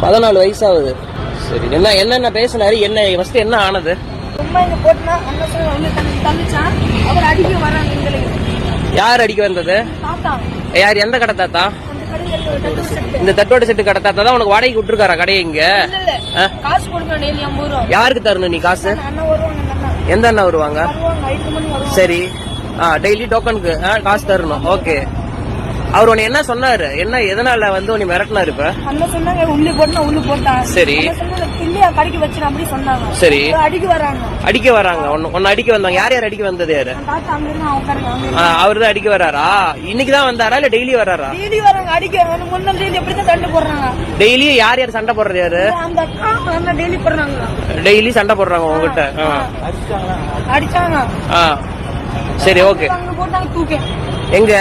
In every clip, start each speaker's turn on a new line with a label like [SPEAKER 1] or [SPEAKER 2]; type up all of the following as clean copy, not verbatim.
[SPEAKER 1] 14 வயசாகுது. சரி, என்ன பேசினாரு? என்ன ஃபர்ஸ்ட் என்ன ஆனது?
[SPEAKER 2] சும்மா இங்க போட்டுனா அண்ணன் சொல்ல வந்து தள்ளிச்சான். அவர் அடிக்க வராங்க எங்களுக்கு.
[SPEAKER 1] யார் அடிக்க வந்தது?
[SPEAKER 2] தாத்தா.
[SPEAKER 1] யார்? எந்த கடை தாத்தா? இந்த தட்டோட செட்டு கடை தாத்தா தான் உனக்கு வாடகைக்கு விட்டுருக்காரா கடையை இங்க?
[SPEAKER 2] காசு கொடுக்கணும் டெய்லி 50 ரூபா.
[SPEAKER 1] யாருக்கு தரணும் நீ காசு?
[SPEAKER 2] அண்ணன் வருவாங்க.
[SPEAKER 1] எந்த அண்ணா வருவாங்க?
[SPEAKER 2] 8 மணி வருவாங்க.
[SPEAKER 1] சரி, டெய்லி டோக்கனுக்கு காசு தரணும். ஓகே. அவர் உன்னை என்ன சொன்னாரு? என்ன எதனால வந்து உன்னை மிரட்டினாரு? இப்ப
[SPEAKER 2] அண்ணன் சொன்னாங்க உள்ளி போட்டா உள்ளி போட்டான்.
[SPEAKER 1] சரி,
[SPEAKER 2] இல்லையா கடைக்கு வச்சு அப்படி சொன்னாங்க.
[SPEAKER 1] சரி,
[SPEAKER 2] அடிக்க வராங்க.
[SPEAKER 1] உன்னை அடிக்க வந்தாங்க. யார் அடிக்க வந்தது? யாரு?
[SPEAKER 2] அவரு
[SPEAKER 1] தான் அடிக்க வராரா? இன்னைக்குதான் வந்தாரா இல்ல டெய்லி வராரா?
[SPEAKER 2] டெய்லி வராங்க அடிக்க. முன்னாள் டெய்லி எப்படிதான் சண்டை போடுறாங்க.
[SPEAKER 1] டெய்லி யார் சண்டை போடுறது? யாரு
[SPEAKER 2] டெய்லி போடுறாங்க?
[SPEAKER 1] டெய்லி சண்டை போடுறாங்க உங்ககிட்ட?
[SPEAKER 2] அடிச்சாங்க.
[SPEAKER 1] சரி, ஓகே.
[SPEAKER 2] போட்டாங்க தூக்க.
[SPEAKER 1] எங்க?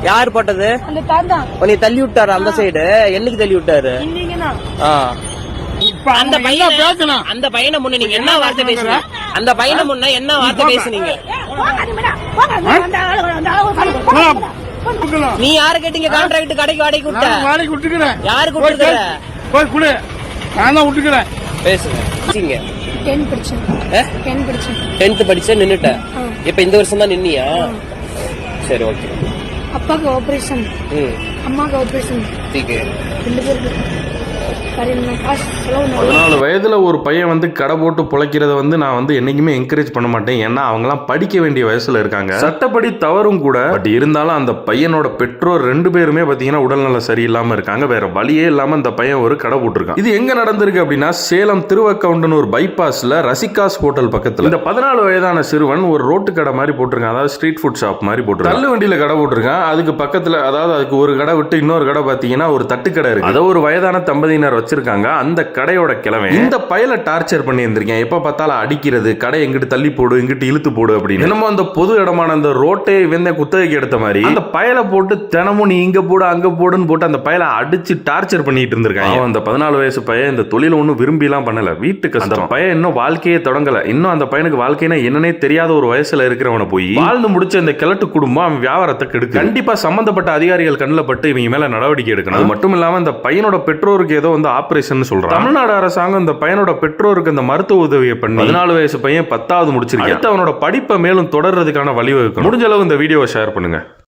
[SPEAKER 1] யார் போட்டது?
[SPEAKER 2] அந்த தாத்தா.
[SPEAKER 1] உன்னை தள்ளி விட்டாரு அந்த சைடு? என்னைக்கு தள்ளி விட்டாரு? அந்த பையனை முன்ன நீங்க என்ன வார்த்தை பேசுனீங்க? அந்த பையனை முன்ன என்ன வார்த்தை பேசுனீங்க? நீ யார கேட்டீங்க? கான்ட்ராக்ட் கடைக்கு வாடகைக்கு விட்ட? யாரு கொடுத்துற? பேசுங்க. 10th படிச்ச நின்னுட்ட. இப்ப இந்த வருஷம் தான் நின்னியா? சரி, ஓகே.
[SPEAKER 2] அப்பாக்கு ஆபரேஷன், அம்மாக்கு ஆபரேஷன்.
[SPEAKER 3] 14 வயதுல ஒரு பையன் வந்து கடை போட்டு பிழைக்கிறத வந்து நான் வந்து என்னைக்குமே என்கரேஜ் பண்ண மாட்டேன். ஏன்னா அவங்கலாம் படிக்க வேண்டிய வயசுல இருக்காங்க. சட்டப்படி தவறும் கூட. பட் இருந்தாலும் அந்த பையனோட பெற்றோர் 2 பேருமே பாத்தீங்கன்னா உடல்நல சரியில்லாம இருக்காங்க. வேற வழியே இல்லாம அந்த பையன் ஒரு கடை போட்டிருக்கான். இது எங்க நடந்திருக்கு அப்படின்னா சேலம் திருவக்கவுண்டன் ஒரு பைபாஸ்ல ரசிகாஸ் ஹோட்டல் பக்கத்துல இந்த 14 வயதான சிறுவன் ஒரு ரோட்டு கடை மாதிரி போட்டிருக்கான். அதாவது ஸ்ட்ரீட் ஃபுட் ஷாப் மாதிரி போட்டிருக்கான். தள்ளு வண்டியில கடை போட்டிருக்கான். அதுக்கு பக்கத்துல, அதாவது அதுக்கு ஒரு கடை விட்டு இன்னொரு கடை பாத்தீங்கன்னா ஒரு தட்டுக்கடை இருக்கு. அதை ஒரு வயதான தம்பதியினர் வச்சிருக்காங்க. அந்த கடையோட கிழமை இந்த பையல டார்ச்சர் பண்ணி இருந்திருக்கேன். எப்ப பார்த்தாலும் அடிக்கிறது, கடை எங்கிட்டு தள்ளி போடு, எங்கிட்டு இழுத்து போடு அப்படின்னு. என்னமோ அந்த பொது இடமான அந்த ரோட்டே வெந்த குத்தகைக்கு எடுத்த மாதிரி அந்த பயல போட்டு தினமும் நீ இங்க போடு அங்க போடுன்னு போட்டு அந்த பயல அடிச்சு டார்ச்சர் பண்ணிட்டு இருந்திருக்காங்க. அந்த 14 வயசு பையன் இந்த தொழில ஒன்னும் விரும்பி எல்லாம் பண்ணல. வீட்டுக்கு அந்த பையன் இன்னும் வாழ்க்கையே தொடங்கல. இன்னும் அந்த பையனுக்கு வாழ்க்கைனா என்னன்னே தெரியாத ஒரு வயசுல இருக்கிறவனை போய் வாழ்ந்து முடிச்ச இந்த கிழட்டு குடும்பம் அவன் வியாபாரத்தை கெடுக்கு. கண்டிப்பா சம்பந்தப்பட்ட அதிகாரிகள் கண்ணில் பட்டு இவங்க மேல நடவடிக்கை எடுக்கணும். அது மட்டும் இல்லாம இந்த பையனோட பெற்றோருக்கு ஏதோ வந்து ஆபரேஷன் சொல்றாங்க. தமிழ்நாடு அரசாங்கம் இந்த பையனோட பெற்றோருக்கு இந்த மருத்துவ உதவியை பண்ணி 14 வயசு பையன் 10வது முடிச்சிருக்கான். அடுத்து அவனோட படிப்பை மேலும் தொடர்றதுக்கான வழிவகுக்கணும். முடிஞ்ச அளவு இந்த வீடியோவை ஷேர் பண்ணுங்க.